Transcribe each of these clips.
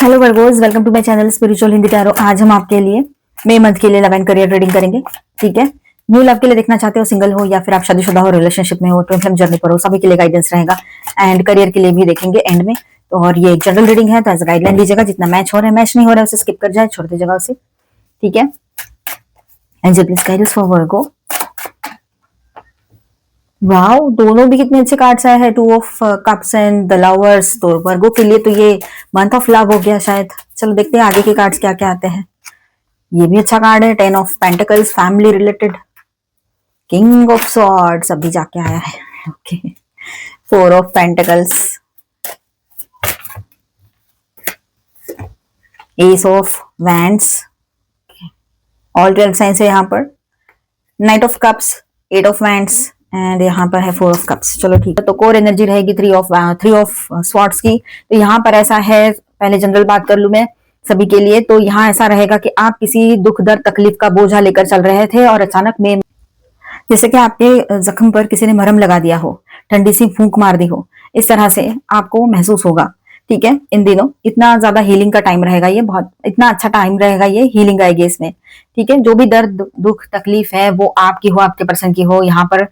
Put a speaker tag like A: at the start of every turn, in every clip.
A: Hello Virgos, welcome to my channel spiritual Hindi tarot. आज हम आपके लिए मई मंथ के लिए लव एंड करियर रीडिंग करेंगे। ठीक है, न्यू लव के लिए देखना चाहते हो, सिंगल हो या फिर आप शादीशुदा हो, रिलेशनशिप में हो, ट्विन फ्लेम जर्नी पर हो, सभी के लिए गाइडेंस रहेगा। एंड करियर के लिए भी देखेंगे एंड में। तो और ये जनरल रीडिंग है तो एज गाइडलाइन लीजिएगा। जितना मैच हो रहा है, मैच नहीं हो रहा है उसे स्किप कर जाए, छोड़ दीजिएगा उसे। ठीक है, angel please guide us for Virgo. Wow, दोनों भी कितने अच्छे कार्ड्स आए हैं, two of cups and the lovers. तो वर्गो के लिए तो ये मंथ ऑफ लव हो गया शायद। चलो देखते हैं आगे के कार्ड्स क्या क्या आते हैं। ये भी अच्छा कार्ड है, 10 of pentacles, family related. King of swords अभी जाके आया है। Okay, 4 of pentacles, S of wands, all 12 science है यहाँ पर। Night of cups, 8 of wands and यहाँ पर है 4 ऑफ कप्स। चलो ठीक है, तो कोर एनर्जी रहेगी 3 ऑफ स्वॉर्ड्स की। तो यहाँ पर ऐसा है, पहले जनरल बात कर लूं मैं सभी के लिए। तो यहाँ ऐसा रहेगा कि आप किसी दुख दर्द तकलीफ का बोझा लेकर चल रहे थे और अचानक में, जैसे कि आपके जख्म पर किसी ने मरहम लगा दिया हो, ठंडी सी फूंक मार दी हो, इस तरह से आपको महसूस होगा। ठीक है, इन दिनों इतना ज्यादा हीलिंग का टाइम रहेगा, ये बहुत इतना अच्छा टाइम रहेगा, ये हीलिंग आएगी इसमें। ठीक है, जो भी दर्द दुख तकलीफ है वो आपकी हो, आपके पर्सन की हो, यहाँ पर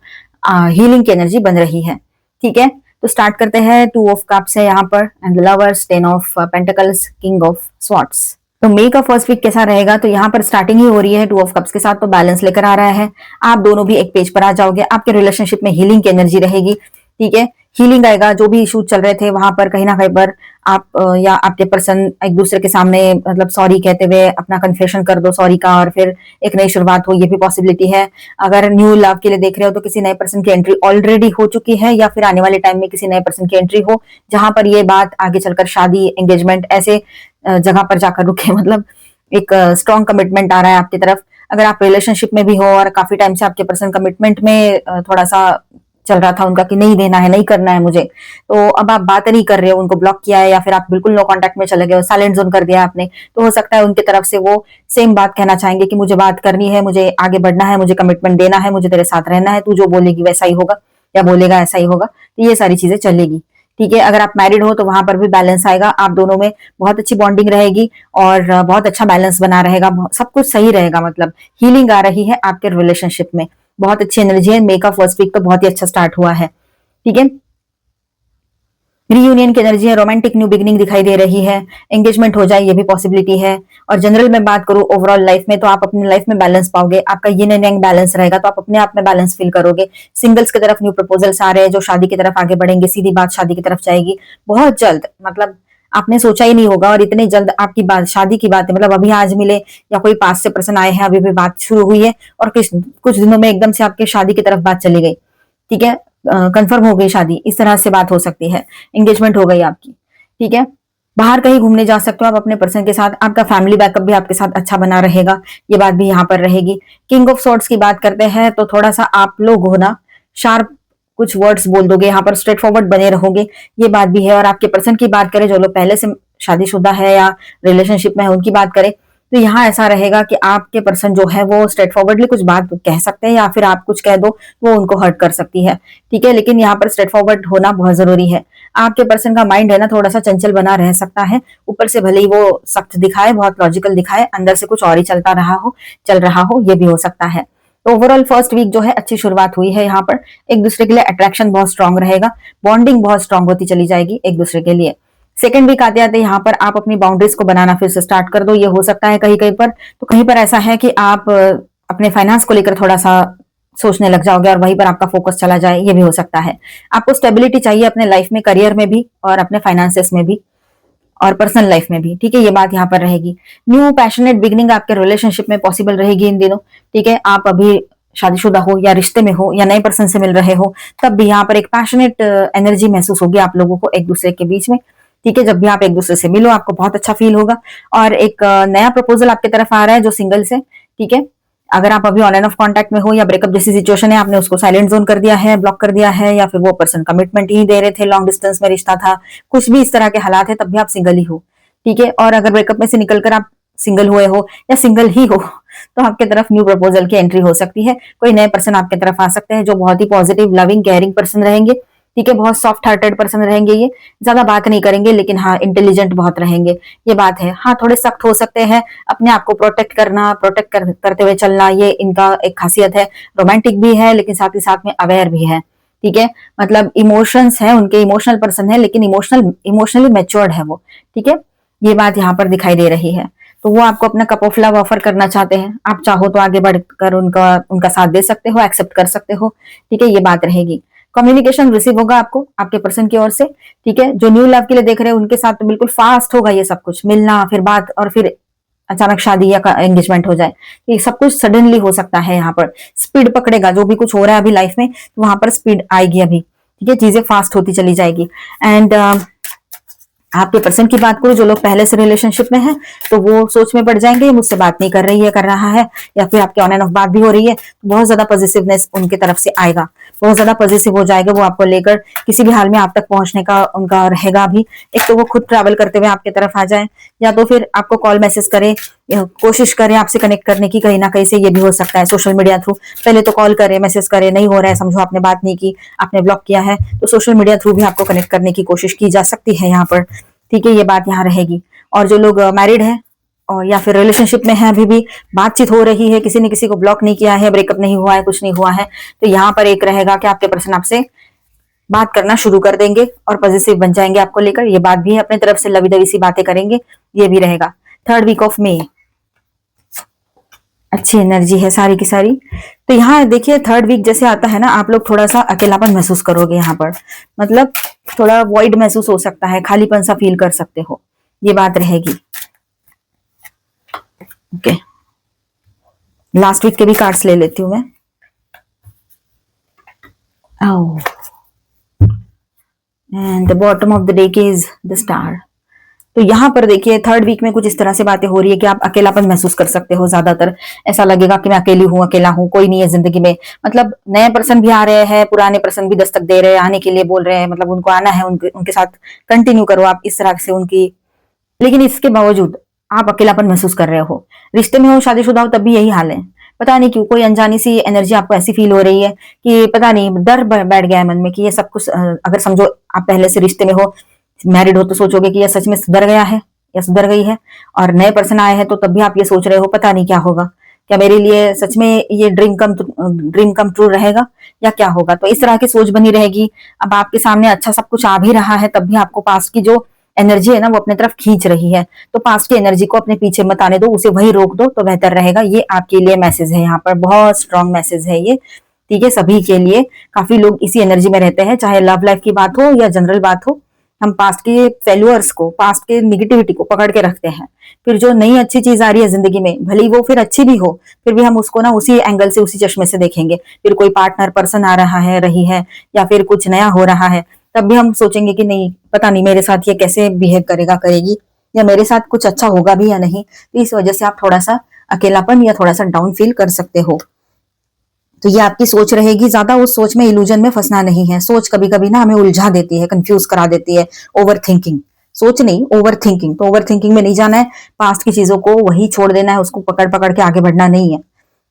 A: हीलिंग की एनर्जी बन रही है। ठीक है, तो स्टार्ट करते हैं। 2 ऑफ कप्स है यहाँ पर and lovers, 10 of pentacles, king of swords. तो मई का फर्स्ट वीक कैसा रहेगा, तो यहाँ पर स्टार्टिंग ही हो रही है 2 ऑफ कप्स के साथ, तो बैलेंस लेकर आ रहा है। आप दोनों भी एक पेज पर आ जाओगे, आपके रिलेशनशिप में हीलिंग की एनर्जी रहेगी। ठीक है, हीलिंग आएगा। जो भी इशू चल रहे थे वहां पर कहीं ना कहीं पर आप या आपके पर्सन एक दूसरे के सामने मतलब सॉरी कहते हुए अपना कन्फेशन कर दो सॉरी का, और फिर एक नई शुरुआत हो, ये भी पॉसिबिलिटी है। अगर न्यू लव के लिए देख रहे हो तो किसी नए पर्सन की एंट्री ऑलरेडी हो चुकी है, या फिर आने वाले टाइम में किसी नए पर्सन की एंट्री हो, जहां पर ये बात आगे चलकर शादी, एंगेजमेंट ऐसे जगह पर जाकर रुके। मतलब एक स्ट्रॉन्ग कमिटमेंट आ रहा है आपकी तरफ। अगर आप रिलेशनशिप में भी हो और काफी टाइम से आपके पर्सन कमिटमेंट में थोड़ा सा चल रहा था उनका कि नहीं देना है, नहीं करना है मुझे, तो अब आप बात नहीं कर रहे हो, उनको ब्लॉक किया है या फिर आप बिल्कुल नो कांटेक्ट में चले गए हो, साइलेंट जोन कर दिया आपने, तो हो सकता है उनकी तरफ से वो सेम बात कहना चाहेंगे कि मुझे बात करनी है, मुझे आगे बढ़ना है, मुझे कमिटमेंट देना है, मुझे तेरे साथ रहना है, तू जो बोलेगी वैसा ही होगा या बोलेगा ऐसा ही होगा। तो ये सारी चीजें चलेगी। ठीक है, अगर आप मैरिड हो तो वहां पर भी बैलेंस आएगा, आप दोनों में बहुत अच्छी बॉन्डिंग रहेगी और बहुत अच्छा बैलेंस बना रहेगा, सब कुछ सही रहेगा। मतलब हीलिंग आ रही है आपके रिलेशनशिप में, बहुत अच्छी एनर्जी है। मई का फर्स्ट वीक तो बहुत ही अच्छा स्टार्ट हुआ है। ठीक है, रीयूनियन की एनर्जी है, रोमांटिक न्यू बिगिनिंग दिखाई दे रही है, एंगेजमेंट हो जाए ये भी पॉसिबिलिटी है। और जनरल में बात करूं ओवरऑल लाइफ में, तो आप अपनी लाइफ में बैलेंस पाओगे, आपका यिन एंड यांग बैलेंस रहेगा, तो आप अपने आप में बैलेंस फील करोगे। सिंगल्स की तरफ न्यू प्रपोजल्स आ रहे हैं जो शादी की तरफ आगे बढ़ेंगे, सीधी बात शादी की तरफ जाएगी बहुत जल्द। मतलब आपने सोचा ही नहीं होगा और इतने जल्द आपकी बात शादी की बात है। मतलब अभी आज मिले या कोई पास से पर्सन आए हैं, अभी भी बात शुरू हुई है और कुछ दिनों में एकदम से आपके शादी की तरफ बात चली गई। ठीक है, कंफर्म हो गई शादी, इस तरह से बात हो सकती है, एंगेजमेंट हो गई आपकी। ठीक है, बाहर कहीं घूमने जा सकते हो आप अपने पर्सन के साथ, आपका फैमिली बैकअप भी आपके साथ अच्छा बना रहेगा, ये बात भी यहाँ पर रहेगी। किंग ऑफ सॉर्ड्स की बात करते हैं तो थोड़ा सा आप लोग हो ना शार्प, कुछ वर्ड्स बोल दोगे, यहाँ पर स्ट्रेट फॉरवर्ड बने रहोगे, ये बात भी है। और आपके पर्सन की बात करें, जो लोग पहले से शादीशुदा है या रिलेशनशिप में है उनकी बात करें, तो यहाँ ऐसा रहेगा कि आपके पर्सन जो है वो स्ट्रेट फॉरवर्डली कुछ बात कह सकते हैं या फिर आप कुछ कह दो वो उनको हर्ट कर सकती है। ठीक है, लेकिन यहाँ पर स्ट्रेट फॉरवर्ड होना बहुत जरूरी है। आपके पर्सन का माइंड है ना थोड़ा सा चंचल बना रह सकता है, ऊपर से भले ही वो सख्त दिखाए, बहुत लॉजिकल दिखाए, अंदर से कुछ और ही चल रहा हो, ये भी हो सकता है। तो ओवरऑल फर्स्ट वीक जो है अच्छी शुरुआत हुई है। यहाँ पर एक दूसरे के लिए अट्रैक्शन बहुत स्ट्रांग रहेगा, बॉन्डिंग बहुत स्ट्रांग होती चली जाएगी एक दूसरे के लिए। सेकंड वीक आते आते यहाँ पर आप अपनी बाउंड्रीज को बनाना फिर से स्टार्ट कर दो, ये हो सकता है कहीं कहीं पर। तो कहीं पर ऐसा है कि आप अपने फाइनेंस को लेकर थोड़ा सा सोचने लग जाओगे और वहीं पर आपका फोकस चला जाए, ये भी हो सकता है। आपको स्टेबिलिटी चाहिए अपने लाइफ में, करियर में भी और अपने फाइनेंसेस में भी और पर्सनल लाइफ में भी। ठीक है, ये बात यहाँ पर रहेगी। न्यू पैशनेट बिगनिंग आपके रिलेशनशिप में पॉसिबल रहेगी इन दिनों। ठीक है, आप अभी शादीशुदा हो या रिश्ते में हो या नए पर्सन से मिल रहे हो, तब भी यहाँ पर एक पैशनेट एनर्जी महसूस होगी आप लोगों को एक दूसरे के बीच में। ठीक है, जब भी आप एक दूसरे से मिलो आपको बहुत अच्छा फील होगा। और एक नया प्रपोजल आपकी तरफ आ रहा है जो सिंगल्स है। ठीक है, अगर आप अभी ऑन एंड ऑफ कांटेक्ट में हो या ब्रेकअप जैसी सिचुएशन है, आपने उसको साइलेंट जोन कर दिया है, ब्लॉक कर दिया है, या फिर वो पर्सन कमिटमेंट ही दे रहे थे, लॉन्ग डिस्टेंस में रिश्ता था, कुछ भी इस तरह के हालात है, तब भी आप सिंगल ही हो। ठीक है, और अगर ब्रेकअप में से निकलकर आप सिंगल हुए हो या सिंगल ही हो, तो आपके तरफ न्यू प्रपोजल की एंट्री हो सकती है। कोई नए पर्सन आपके तरफ आ सकते हैं जो बहुत ही पॉजिटिव, लविंग, केयरिंग पर्सन रहेंगे। ठीक है, बहुत सॉफ्ट हार्टेड पर्सन रहेंगे, ये ज्यादा बात नहीं करेंगे, लेकिन हाँ इंटेलिजेंट बहुत रहेंगे, ये बात है। हाँ थोड़े सख्त हो सकते हैं, अपने आप को प्रोटेक्ट करना, करते हुए चलना, ये इनका एक खासियत है। रोमांटिक भी है, लेकिन साथ ही साथ में अवेयर भी है, ठीक है। मतलब इमोशंस है उनके, इमोशनल पर्सन है, लेकिन इमोशनली मैच्योर्ड है वो, ठीक है। ये बात यहाँ पर दिखाई दे रही है। तो वो आपको अपना कप ऑफ लव ऑफर करना चाहते हैं, आप चाहो तो आगे बढ़कर उनका उनका साथ दे सकते हो, एक्सेप्ट कर सकते हो, ठीक है, ये बात रहेगी। कम्युनिकेशन रिसीव होगा आपको आपके पर्सन की ओर से, ठीक है। जो न्यू लव के लिए देख रहे हैं उनके साथ तो बिल्कुल फास्ट होगा ये सब कुछ, मिलना फिर बात और फिर अचानक शादी या एंगेजमेंट हो जाए, ये सब कुछ सडनली हो सकता है। यहाँ पर स्पीड पकड़ेगा, जो भी कुछ हो रहा है अभी लाइफ में, तो वहां पर स्पीड आएगी अभी, ठीक है, चीजें फास्ट होती चली जाएगी। एंड आपके पर्सन की बात करूं, जो लोग पहले से रिलेशनशिप में हैं, तो वो सोच में पड़ जाएंगे, मुझसे बात नहीं कर रही है, कर रहा है, या फिर आपके ऑन एंड ऑफ बात भी हो रही है, तो बहुत ज्यादा पॉजिटिवनेस उनके तरफ से आएगा, बहुत ज्यादा पॉजिटिव हो जाएगा वो आपको लेकर, किसी भी हाल में आप तक पहुंचने का उनका रहेगा अभी। एक तो वो खुद ट्रैवल करते हुए आपके तरफ आ जाए, या तो फिर आपको कॉल मैसेज करे, कोशिश करें आपसे कनेक्ट करने की, कहीं ना कहीं से ये भी हो सकता है सोशल मीडिया थ्रू। पहले तो कॉल करे, मैसेज करे, नहीं हो रहा है, समझो आपने बात नहीं की, आपने ब्लॉक किया है, तो सोशल मीडिया थ्रू भी आपको कनेक्ट करने की कोशिश की जा सकती है यहाँ पर, ठीक है, ये बात यहाँ रहेगी। और जो लोग मैरिड है और या फिर रिलेशनशिप में है, अभी भी बातचीत हो रही है, किसी ने किसी को ब्लॉक नहीं किया है, ब्रेकअप नहीं हुआ है, कुछ नहीं हुआ है, तो यहाँ पर एक रहेगा कि आपके पर्सन आपसे बात करना शुरू कर देंगे और पॉजिटिव बन जाएंगे आपको लेकर, ये बात भी है, अपने तरफ से लवी दवी सी बातें करेंगे, ये भी रहेगा। 3rd वीक ऑफ मे अच्छी एनर्जी है सारी की सारी। तो यहाँ देखिए 3rd वीक जैसे आता है ना, आप लोग थोड़ा सा अकेलापन महसूस करोगे यहाँ पर, मतलब थोड़ा वॉइड महसूस हो सकता है, खालीपन सा फील कर सकते हो, ये बात रहेगी। ओके, लास्ट वीक के भी कार्ड्स ले लेती हूँ मैं। And the bottom of the deck is the star. तो यहाँ पर देखिए 3rd वीक में कुछ इस तरह से बातें हो रही है कि आप अकेलापन महसूस कर सकते हो, ज्यादातर ऐसा लगेगा कि मैं अकेली हूँ, अकेला हूँ, कोई नहीं है जिंदगी में। मतलब नए पर्सन भी आ रहे हैं, पुराने पर्सन भी दस्तक दे रहे हैं, आने के लिए बोल रहे हैं, मतलब उनको आना है, उनके साथ कंटिन्यू करो आप इस तरह से उनकी। लेकिन इसके बावजूद आप अकेलापन महसूस कर रहे हो, रिश्ते में हो, शादीशुदा हो, तब भी यही हाल है। पता नहीं क्यों कोई अनजानी सी एनर्जी आपको ऐसी फील हो रही है कि पता नहीं डर बैठ गया है मन में कि ये सब कुछ अगर समझो आप पहले से रिश्ते में हो, मैरिड हो, तो सोचोगे कि यह सच में सुधर गया है या सुधर गई है, और नए पर्सन आए हैं तो तब भी आप ये सोच रहे हो पता नहीं क्या होगा, क्या मेरे लिए सच में ये ड्रीम कम ट्रू रहेगा या क्या होगा। तो इस तरह की सोच बनी रहेगी। अब आपके सामने अच्छा सब कुछ आ भी रहा है, तब भी आपको पास्ट की जो एनर्जी है ना वो अपने तरफ खींच रही है, तो पास्ट की एनर्जी को अपने पीछे मत आने दो, उसे वही रोक दो तो बेहतर रहेगा। ये आपके लिए मैसेज है, यहाँ पर बहुत स्ट्रॉन्ग मैसेज है ये, ठीक है, सभी के लिए। काफी लोग इसी एनर्जी में रहते हैं, चाहे लव लाइफ की बात हो या जनरल बात हो, हम पास्ट के फेल्यूअर्स को, पास्ट के निगेटिविटी को पकड़ के रखते हैं, फिर जो नई अच्छी चीज आ रही है जिंदगी में, भले वो फिर अच्छी भी हो, फिर भी हम उसको ना उसी एंगल से, उसी चश्मे से देखेंगे। फिर कोई पार्टनर पर्सन आ रहा है, रही है, या फिर कुछ नया हो रहा है, तब भी हम सोचेंगे कि नहीं पता नहीं मेरे साथ ये कैसे बिहेव करेगा, करेगी, या मेरे साथ कुछ अच्छा होगा भी या नहीं। तो इस वजह से आप थोड़ा सा अकेलापन या थोड़ा सा डाउन फील कर सकते हो। तो ये आपकी सोच रहेगी, ज्यादा उस सोच में, इल्यूजन में फंसना नहीं है। सोच कभी कभी ना हमें उलझा देती है, कंफ्यूज करा देती है, ओवर थिंकिंग, सोच नहीं ओवर थिंकिंग। तो ओवर थिंकिंग में नहीं जाना है, पास्ट की चीजों को वही छोड़ देना है, उसको पकड़ पकड़ के आगे बढ़ना नहीं है,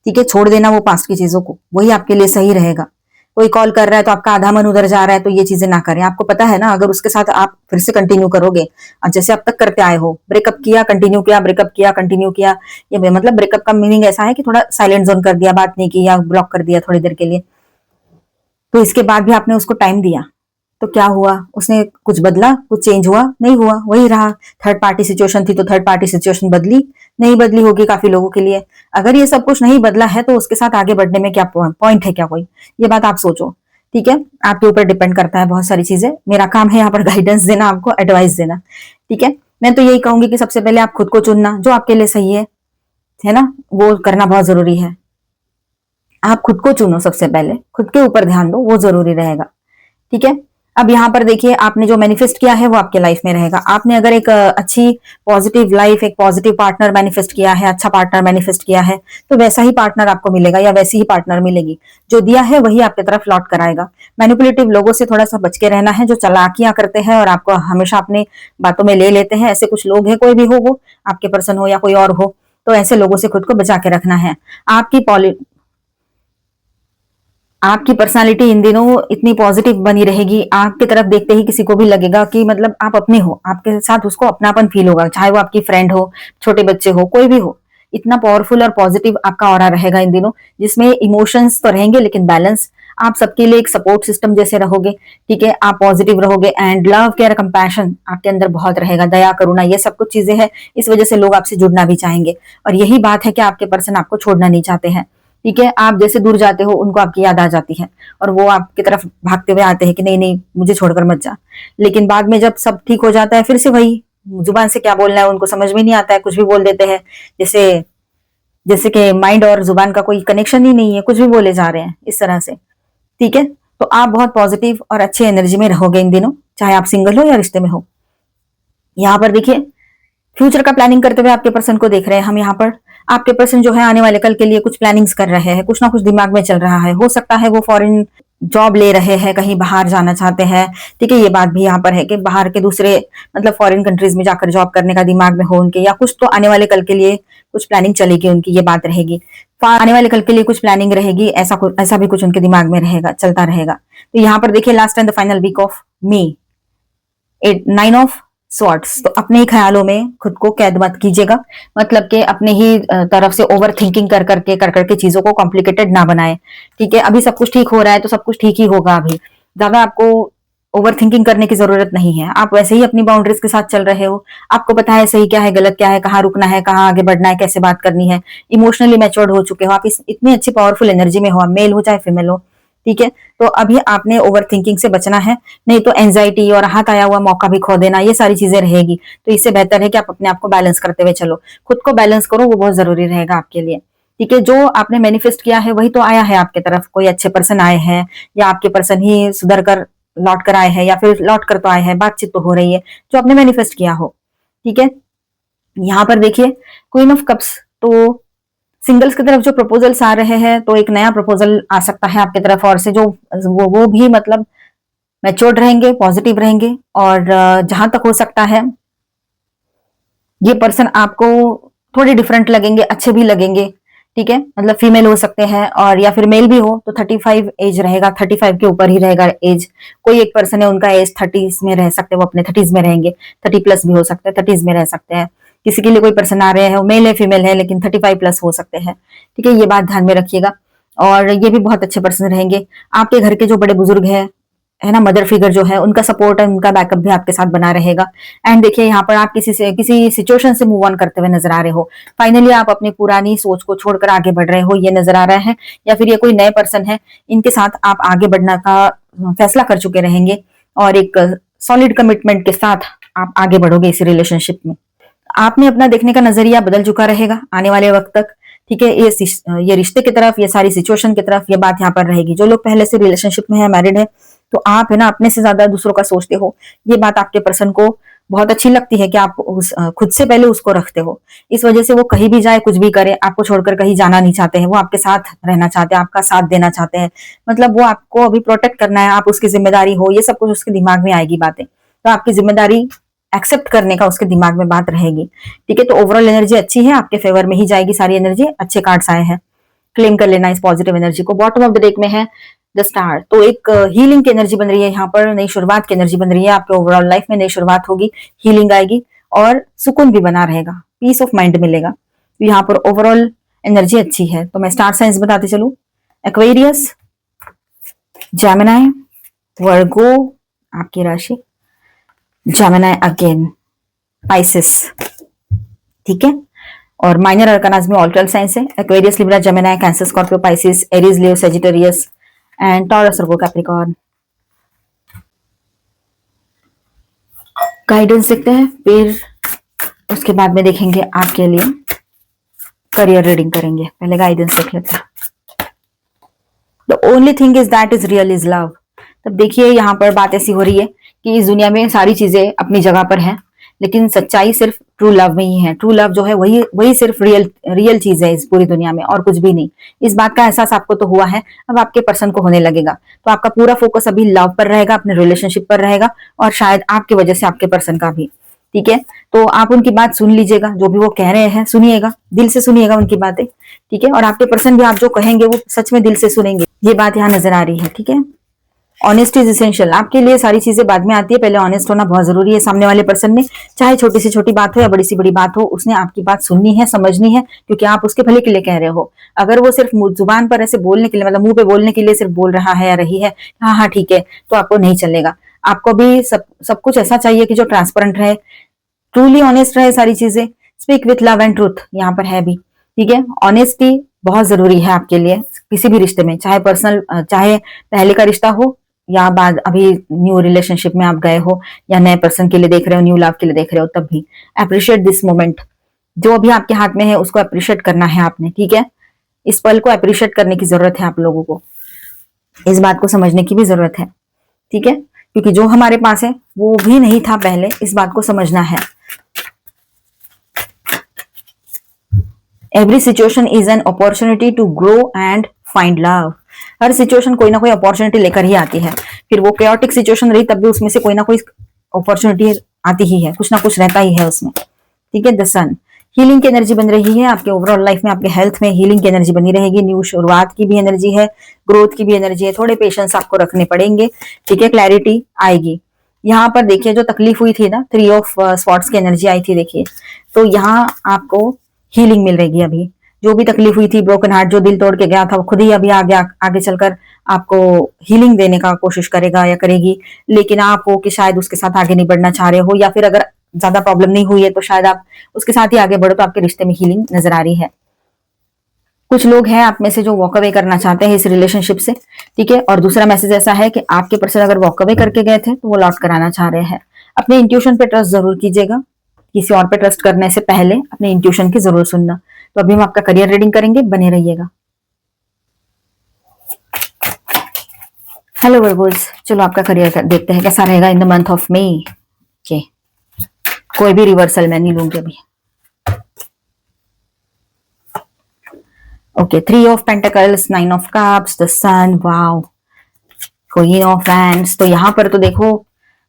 A: ठीक है, छोड़ देना वो पास्ट की चीजों को, वही आपके लिए सही रहेगा। कोई कॉल कर रहा है तो आपका आधा मन उधर जा रहा है, तो ये चीजें ना करें। आपको पता है ना अगर उसके साथ आप फिर से कंटिन्यू करोगे, जैसे अब तक करते आए हो, ब्रेकअप किया कंटिन्यू किया, ब्रेकअप किया कंटिन्यू किया, ये मतलब ब्रेकअप का मीनिंग ऐसा है कि थोड़ा साइलेंट जोन कर दिया, बात नहीं की या ब्लॉक कर दिया थोड़ी देर के लिए, तो इसके बाद भी आपने उसको टाइम दिया, तो क्या हुआ, उसने कुछ बदला, कुछ चेंज हुआ, नहीं हुआ, वही रहा। थर्ड पार्टी सिचुएशन थी तो थर्ड पार्टी सिचुएशन बदली, नहीं बदली होगी काफी लोगों के लिए। अगर ये सब कुछ नहीं बदला है तो उसके साथ आगे बढ़ने में क्या पॉइंट है, क्या कोई, ये बात आप सोचो, ठीक है। आपके ऊपर डिपेंड करता है बहुत सारी चीजें, मेरा काम है यहाँ पर गाइडेंस देना, आपको एडवाइस देना, ठीक है। मैं तो यही कहूंगी कि सबसे पहले आप खुद को चुनना, जो आपके लिए सही है ना, वो करना बहुत जरूरी है। आप खुद को चुनो, सबसे पहले खुद के ऊपर ध्यान दो, वो जरूरी रहेगा, ठीक है। अब यहाँ पर देखिए आपने जो मैनिफेस्ट किया है वो आपके लाइफ में रहेगा। आपने अगर एक अच्छी पॉजिटिव लाइफ, एक पॉजिटिव पार्टनर मैनिफेस्ट किया है, अच्छा पार्टनर मैनिफेस्ट किया है, तो वैसा ही पार्टनर आपको मिलेगा या वैसी ही पार्टनर मिलेगी। जो दिया है वही आपकी तरफ लौट कर आएगा। मैनिपुलेटिव लोगों से थोड़ा सा बच के रहना है, जो चालाकियां करते हैं और आपको हमेशा अपने बातों में ले लेते हैं। ऐसे कुछ लोग हैं, कोई भी हो, वो आपके पर्सन हो या कोई और हो, तो ऐसे लोगों से खुद को बचा के रखना है। आपकी आपकी पर्सनालिटी इन दिनों इतनी पॉजिटिव बनी रहेगी, आपकी तरफ देखते ही किसी को भी लगेगा कि मतलब आप अपने हो, आपके साथ उसको अपनापन फील होगा, चाहे वो आपकी फ्रेंड हो, छोटे बच्चे हो, कोई भी हो। इतना पावरफुल और पॉजिटिव आपका ऑरा रहेगा इन दिनों, जिसमें इमोशंस तो रहेंगे लेकिन बैलेंस। आप सबके लिए एक सपोर्ट सिस्टम जैसे रहोगे, ठीक है, आप पॉजिटिव रहोगे एंड लव केयर कंपैशन आपके अंदर बहुत रहेगा, दया करुणा ये सब कुछ चीजें हैं, इस वजह से लोग आपसे जुड़ना भी चाहेंगे। और यही बात है कि आपके पर्सन आपको छोड़ना नहीं चाहते हैं, ठीक है। आप जैसे दूर जाते हो उनको आपकी याद आ जाती है और वो आपकी तरफ भागते हुए आते हैं कि नहीं नहीं मुझे छोड़कर मत जा। लेकिन बाद में जब सब ठीक हो जाता है फिर से वही, जुबान से क्या बोलना है उनको समझ में नहीं आता है, कुछ भी बोल देते हैं, जैसे जैसे कि माइंड और जुबान का कोई कनेक्शन ही नहीं है, कुछ भी बोले जा रहे हैं इस तरह से, ठीक है। तो आप बहुत पॉजिटिव और अच्छे एनर्जी में रहोगे इन दिनों, चाहे आप सिंगल हो या रिश्ते में हो। यहाँ पर देखिए फ्यूचर का प्लानिंग करते हुए आपके पर्सन को देख रहे हैं हम यहाँ पर। आपके पर्सन जो है आने वाले कल के लिए कुछ प्लानिंग्स कर रहे हैं, कुछ ना कुछ दिमाग में चल रहा है, हो सकता है वो फॉरेन जॉब ले रहे हैं, कहीं बाहर जाना चाहते हैं, ठीक है। ये बात भी यहाँ पर है कि बाहर के दूसरे मतलब फॉरेन कंट्रीज में जाकर जॉब करने का दिमाग में हो उनके, या कुछ तो आने वाले कल के लिए कुछ प्लानिंग चलेगी उनकी, ये बात रहेगी। आने वाले कल के लिए कुछ प्लानिंग रहेगी, ऐसा भी कुछ उनके दिमाग में रहेगा, चलता रहेगा। तो यहाँ पर देखिए last and the final week of May, 9 of swords. तो अपने ही ख्यालों में खुद को कैद मत कीजिएगा, मतलब कि अपने ही तरफ से ओवर थिंकिंग कर करके चीजों को कॉम्प्लिकेटेड ना बनाए, ठीक है। अभी सब कुछ ठीक हो रहा है तो सब कुछ ठीक ही होगा, अभी ज्यादा आपको ओवर थिंकिंग करने की जरूरत नहीं है। आप वैसे ही अपनी बाउंड्रीज के साथ चल रहे हो, आपको पता है सही क्या है गलत क्या है, कहाँ रुकना है, कहाँ आगे बढ़ना है, कैसे बात करनी है। इमोशनली मैच्योर्ड हो चुके हो आप, इतनी अच्छी पावरफुल एनर्जी में हो, मेल हो चाहे फीमेल हो, ठीक है। तो अभी आपने ओवर थिंकिंग से बचना है, नहीं तो एंजाइटी और हाथ आया हुआ मौका भी खो देना, ये सारी चीजें रहेगी। तो इससे बेहतर है कि आप अपने आप को बैलेंस करते हुए चलो, खुद को बैलेंस करो, वो बहुत जरूरी रहेगा आपके लिए, ठीक है। जो आपने मैनिफेस्ट किया है वही तो आया है आपके तरफ, कोई अच्छे पर्सन आए हैं या आपके पर्सन ही सुधर कर लौट कर आए हैं, या फिर लौट कर तो आए हैं, बातचीत तो हो रही है, जो आपने मैनिफेस्ट किया हो, ठीक है। यहाँ पर देखिए क्वीन ऑफ कप्स, तो सिंगल्स की तरफ जो प्रपोजल्स आ रहे हैं, तो एक नया प्रपोजल आ सकता है आपकी तरफ और से, जो वो भी मतलब मैच्योर्ड रहेंगे, पॉजिटिव रहेंगे, और जहां तक हो सकता है ये पर्सन आपको थोड़े डिफरेंट लगेंगे, अच्छे भी लगेंगे, ठीक है। मतलब फीमेल हो सकते हैं और या फिर मेल भी हो, तो 35 एज रहेगा, 35 के ऊपर ही रहेगा एज। कोई एक पर्सन है उनका एज 30s में रह सकते हैं, वो अपने 30s में रहेंगे, 30+ भी हो सकते हैं, 30s में रह सकते हैं। किसी के लिए कोई पर्सन आ रहे हैं, मेल है फीमेल है, लेकिन 35+ हो सकते हैं, ठीक है। ये बात ध्यान में रखिएगा। और ये भी बहुत अच्छे पर्सन रहेंगे। आपके घर के जो बड़े बुजुर्ग हैं, है ना, मदर फिगर जो है, उनका सपोर्ट है, उनका बैकअप भी आपके साथ बना रहेगा। एंड देखिए यहाँ पर आप किसी सिचुएशन से मूव ऑन करते हुए नजर आ रहे हो, फाइनली आप अपनी पुरानी सोच को छोड़कर आगे बढ़ रहे हो, ये नजर आ रहा है। या फिर ये कोई नए पर्सन है, इनके साथ आप आगे बढ़ने का फैसला कर चुके रहेंगे और एक सॉलिड कमिटमेंट के साथ आप आगे बढ़ोगे इस रिलेशनशिप में। आपने अपना देखने का नजरिया बदल चुका रहेगा आने वाले वक्त तक, ठीक है। ये रिश्ते की तरफ, ये सारी सिचुएशन की तरफ, ये बात यहाँ पर रहेगी। जो लोग पहले से रिलेशनशिप में है, मैरिड है, तो आप है ना अपने से ज्यादा दूसरों का सोचते हो, ये बात आपके पर्सन को बहुत अच्छी लगती है कि आप खुद से पहले उसको रखते हो। इस वजह से वो कहीं भी जाए, कुछ भी करे, आपको छोड़कर कहीं जाना नहीं चाहते हैं, वो आपके साथ रहना चाहते हैं, आपका साथ देना चाहते हैं। मतलब वो आपको अभी प्रोटेक्ट करना है, आप उसकी जिम्मेदारी हो, ये सब कुछ उसके दिमाग में आएगी बातें। तो आपकी जिम्मेदारी एक्सेप्ट करने का उसके दिमाग में बात रहेगी, ठीक है। तो ओवरऑल एनर्जी अच्छी है, आपके फेवर में ही जाएगी सारी एनर्जी, अच्छे कार्ड्स आए हैं, क्लेम कर लेना इस पॉजिटिव एनर्जी को। बॉटम ऑफ द डेक में है द स्टार, तो एक हीलिंग की एनर्जी बन रही है यहाँ पर, नई शुरुआत की एनर्जी बन रही है। आपके ओवरऑल लाइफ में नई शुरुआत होगी, हीलिंग आएगी और सुकून भी बना रहेगा, पीस ऑफ माइंड मिलेगा। तो यहाँ पर ओवरऑल एनर्जी अच्छी है। तो मैं स्टार साइंस बताते चलूं, एक्वेरियस, जेमिनी, वर्गो आपकी राशि, जेमिनी अगेन, पाइसेस, ठीक है। और माइनर अरकानाज में ऑल 12 साइंस है, Aquarius, Libra, Gemini, cancer, Scorpio, Pisces, Aries, Leo, Sagittarius and taurus, Virgo, Capricorn. Guidance देखते हैं, फिर उसके बाद में देखेंगे आपके लिए करियर रीडिंग करेंगे। पहले गाइडेंस देख लेते हैं। The only thing is that is real is love. तब देखिए यहाँ पर बात ऐसी हो रही है कि इस दुनिया में सारी चीजें अपनी जगह पर हैं, लेकिन सच्चाई सिर्फ ट्रू लव में ही है। ट्रू लव जो है वही वही सिर्फ रियल चीज है इस पूरी दुनिया में, और कुछ भी नहीं। इस बात का एहसास आपको तो हुआ है, अब आपके पर्सन को होने लगेगा। तो आपका पूरा फोकस अभी लव पर रहेगा, अपने रिलेशनशिप पर रहेगा, और शायद आपकी वजह से आपके पर्सन का भी, ठीक है, तो आप उनकी बात सुन लीजिएगा, जो भी वो कह रहे हैं सुनिएगा, दिल से सुनिएगा उनकी बातें, ठीक है। और आपके पर्सन भी आप जो कहेंगे वो सच में दिल से सुनेंगे, ये बात यहाँ नजर आ रही है, ठीक है। ऑनेस्टी इज इसेंशियल, आपके लिए सारी चीजें बाद में आती है, पहले ऑनेस्ट होना बहुत जरूरी है। सामने वाले पर्सन ने चाहे छोटी से छोटी बात हो या बड़ी सी बड़ी बात हो, उसने आपकी बात सुननी है, समझनी है, क्योंकि आप उसके भले के लिए कह रहे हो। अगर वो सिर्फ जुबान पर ऐसे बोलने के लिए, मतलब मुंह पे बोलने के लिए सिर्फ बोल रहा है या रही है, हाँ हाँ ठीक है, तो आपको नहीं चलेगा। आपको भी सब कुछ ऐसा चाहिए कि जो ट्रांसपेरेंट रहे, ट्रूली ऑनेस्ट रहे सारी चीजें। Speak with love and truth यहाँ पर है भी, ठीक है। ऑनेस्टी बहुत जरूरी है आपके लिए किसी भी रिश्ते में, चाहे पर्सनल, चाहे पहले का रिश्ता हो या बाद अभी न्यू रिलेशनशिप में आप गए हो, या नए पर्सन के लिए देख रहे हो, न्यू लव के लिए देख रहे हो, तब भी अप्रिशिएट दिस मोमेंट। जो अभी आपके हाथ में है उसको अप्रिशिएट करना है आपने, ठीक है। इस पल को अप्रिशिएट करने की जरूरत है आप लोगों को, इस बात को समझने की भी जरूरत है, ठीक है। क्योंकि जो हमारे पास है वो भी नहीं था पहले, इस बात को समझना है। Every situation is an opportunity to grow and find love. हर सिचुएशन कोई ना कोई अपॉर्चुनिटी लेकर ही आती है, फिर वो केओटिक सिचुएशन रही तब भी उसमें से कोई ना कोई अपॉर्चुनिटी आती ही है, कुछ ना कुछ रहता ही है उसमें, ठीक है। द सन, हीलिंग की एनर्जी बन रही है आपके ओवरऑल लाइफ में, आपके हेल्थ में हीलिंग की एनर्जी बनी रहेगी। न्यू शुरुआत की भी एनर्जी है, ग्रोथ की भी एनर्जी है, थोड़े पेशेंस आपको रखने पड़ेंगे, ठीक है। क्लैरिटी आएगी। यहाँ पर देखिए जो तकलीफ हुई थी ना, 3 ऑफ स्वॉर्ड्स की एनर्जी आई थी, देखिए, तो यहाँ आपको हीलिंग मिल रहेगी। अभी जो भी तकलीफ हुई थी, ब्रोकन हार्ट जो दिल तोड़ के गया था, वो खुद ही अभी आगे चलकर आपको हीलिंग देने का कोशिश करेगा या करेगी। लेकिन आप हो कि शायद उसके साथ आगे नहीं बढ़ना चाह रहे हो, या फिर अगर ज्यादा प्रॉब्लम नहीं हुई है तो शायद आप उसके साथ ही आगे बढ़ो, तो आपके रिश्ते में हीलिंग नजर आ रही है। कुछ लोग हैं आप में से जो वॉक अवे करना चाहते हैं इस रिलेशनशिप से, ठीक है। और दूसरा मैसेज ऐसा है कि आपके पर्सन अगर वॉक अवे करके गए थे तो वो लौट कराना चाह रहे हैं। अपने इंट्यूशन पे ट्रस्ट जरूर कीजिएगा, किसी और पे ट्रस्ट करने से पहले अपने इंट्यूशन की जरूर सुनना। तो अभी हम आपका करियर रीडिंग करेंगे, बने रहिएगा। हेलो वर्गोस, चलो आपका करियर देखते हैं कैसा रहेगा in the month of May. Okay, कोई भी रिवर्सल मैं नहीं लूंगी अभी। Okay, 3 of pentacles, 9 of cups, the sun, wow, queen of wands. तो यहाँ पर तो देखो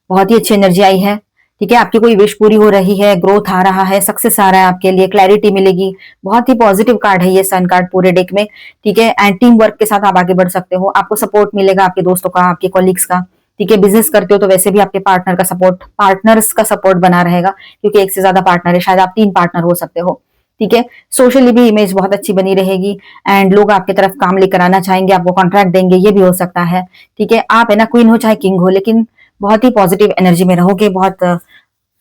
A: बहुत ही अच्छी एनर्जी आई है, ठीक है। आपकी कोई विश पूरी हो रही है, ग्रोथ आ रहा है, सक्सेस आ रहा है आपके लिए, क्लैरिटी मिलेगी। बहुत ही पॉजिटिव कार्ड है ये सन कार्ड पूरे डेक में, ठीक है। एंड टीम वर्क के साथ आप आगे बढ़ सकते हो, आपको सपोर्ट मिलेगा आपके दोस्तों का, आपके कॉलीग्स का, ठीक है। बिजनेस करते हो तो वैसे भी आपके पार्टनर्स का सपोर्ट बना रहेगा, क्योंकि एक से ज्यादा पार्टनर है, शायद आप 3 पार्टनर हो सकते हो, ठीक है। सोशली भी इमेज बहुत अच्छी बनी रहेगी, एंड लोग आपकी तरफ काम लेकर आना चाहेंगे, आपको कॉन्ट्रैक्ट देंगे, ये भी हो सकता है, ठीक है। आप है ना क्वीन हो चाहे किंग हो, लेकिन बहुत ही पॉजिटिव एनर्जी में रहोगे, बहुत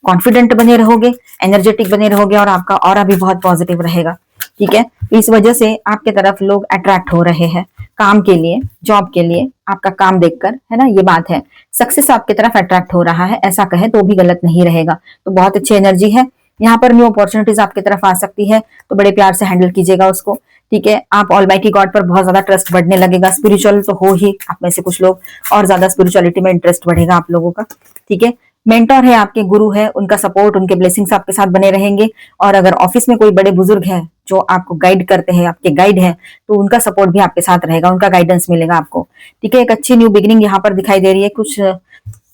A: कॉन्फिडेंट बने रहोगे, एनर्जेटिक बने रहोगे, और आपका ऑरा भी बहुत पॉजिटिव रहेगा, ठीक है। इस वजह से आपके तरफ लोग अट्रैक्ट हो रहे हैं काम के लिए, जॉब के लिए, आपका काम देखकर, है ना, ये बात है। सक्सेस आपकी तरफ अट्रैक्ट हो रहा है, ऐसा कहे तो भी गलत नहीं रहेगा। तो बहुत अच्छी एनर्जी है यहाँ पर, न्यू अपॉर्चुनिटीज आपकी तरफ आ सकती है, तो बड़े प्यार से हैंडल कीजिएगा उसको, ठीक है। आप ऑलमाइटी गॉड पर बहुत ज्यादा ट्रस्ट बढ़ने लगेगा, स्पिरिचुअल तो हो ही आप में से कुछ लोग, और ज्यादा स्पिरिचुअलिटी में इंटरेस्ट बढ़ेगा आप लोगों का, ठीक है। मेंटोर है आपके, गुरु है, उनका सपोर्ट, उनके ब्लेसिंग्स आपके साथ बने रहेंगे। और अगर ऑफिस में कोई बड़े बुजुर्ग है जो आपको गाइड करते हैं, आपके गाइड हैं, तो उनका सपोर्ट भी आपके साथ रहेगा, उनका गाइडेंस मिलेगा आपको, ठीक है। एक अच्छी न्यू बिगिनिंग यहाँ पर दिखाई दे रही है, कुछ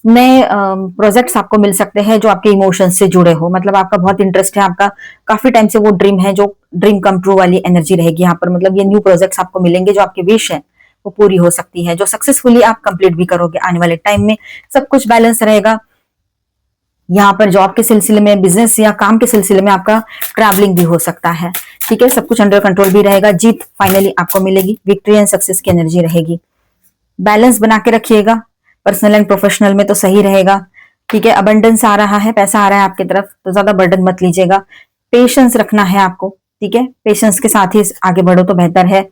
A: नए प्रोजेक्ट्स आपको मिल सकते हैं जो आपके इमोशंस से जुड़े हो, मतलब आपका बहुत इंटरेस्ट है, आपका काफी टाइम से वो ड्रीम है, जो ड्रीम कम ट्रू वाली एनर्जी रहेगी यहाँ पर। मतलब ये न्यू प्रोजेक्ट्स आपको मिलेंगे, जो आपकी विश है वो पूरी हो सकती है, जो सक्सेसफुली आप कंप्लीट भी करोगे आने वाले टाइम में। सब कुछ बैलेंस रहेगा यहाँ पर। जॉब के सिलसिले में, बिजनेस या काम के सिलसिले में आपका ट्रैवलिंग भी हो सकता है, ठीक है। सब कुछ अंडर कंट्रोल भी रहेगा, जीत फाइनली आपको मिलेगी, विक्ट्री एंड सक्सेस की एनर्जी रहेगी। बैलेंस बना के रखिएगा, पर्सनल एंड प्रोफेशनल में तो सही रहेगा, ठीक है। अबंडेंस आ रहा है, पैसा आ रहा है आपकी तरफ, तो ज्यादा बर्डन मत लीजिएगा। पेशेंस रखना है आपको, ठीक है। पेशेंस के साथ ही आगे बढ़ो तो बेहतर है।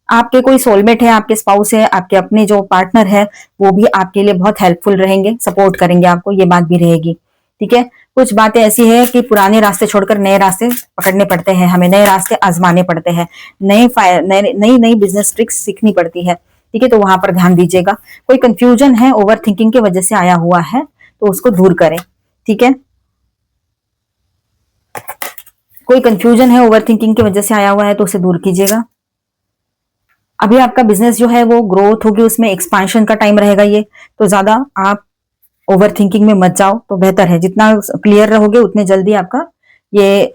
A: आपके कोई सोलमेट है, आपके स्पाउस है, आपके अपने जो पार्टनर है, वो भी आपके लिए बहुत हेल्पफुल रहेंगे, सपोर्ट करेंगे आपको, ये बात भी रहेगी, ठीक है। कुछ बातें ऐसी है कि पुराने रास्ते छोड़कर नए रास्ते पकड़ने पड़ते हैं, हमें नए रास्ते आजमाने पड़ते हैं, नई नई बिजनेस ट्रिक्स सीखनी पड़ती है, ठीक है। तो वहां पर ध्यान दीजिएगा। कोई कंफ्यूजन है ओवर थिंकिंग की वजह से आया हुआ है, तो उसको दूर करें, ठीक है। कोई कंफ्यूजन है ओवर थिंकिंग की वजह से आया हुआ है तो उसे दूर कीजिएगा। अभी आपका बिजनेस जो है वो ग्रोथ होगी, उसमें एक्सपांशन का टाइम रहेगा ये, तो ज्यादा आप ओवर थिंकिंग में मत जाओ तो बेहतर है। जितना क्लियर रहोगे उतने जल्दी आपका ये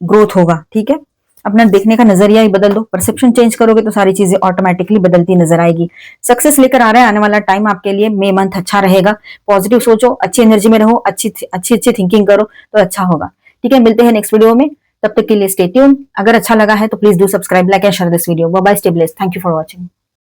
A: ग्रोथ होगा। ठीक है, अपना देखने का नजरिया ही बदल दो, परसेप्शन चेंज करोगे तो सारी चीजें ऑटोमेटिकली बदलती नजर आएगी। सक्सेस लेकर आ रहा है आने वाला टाइम आपके लिए, मे मंथ अच्छा रहेगा। पॉजिटिव सोचो, अच्छी एनर्जी में रहो, अच्छी अच्छी थिंकिंग करो तो अच्छा होगा। ठीक है, मिलते हैं नेक्स्ट वीडियो में, तब तक के लिए स्टे ट्यून। अगर अच्छा लगा है तो please do subscribe, like and share this video. Bye bye, stay blessed, thank you for watching.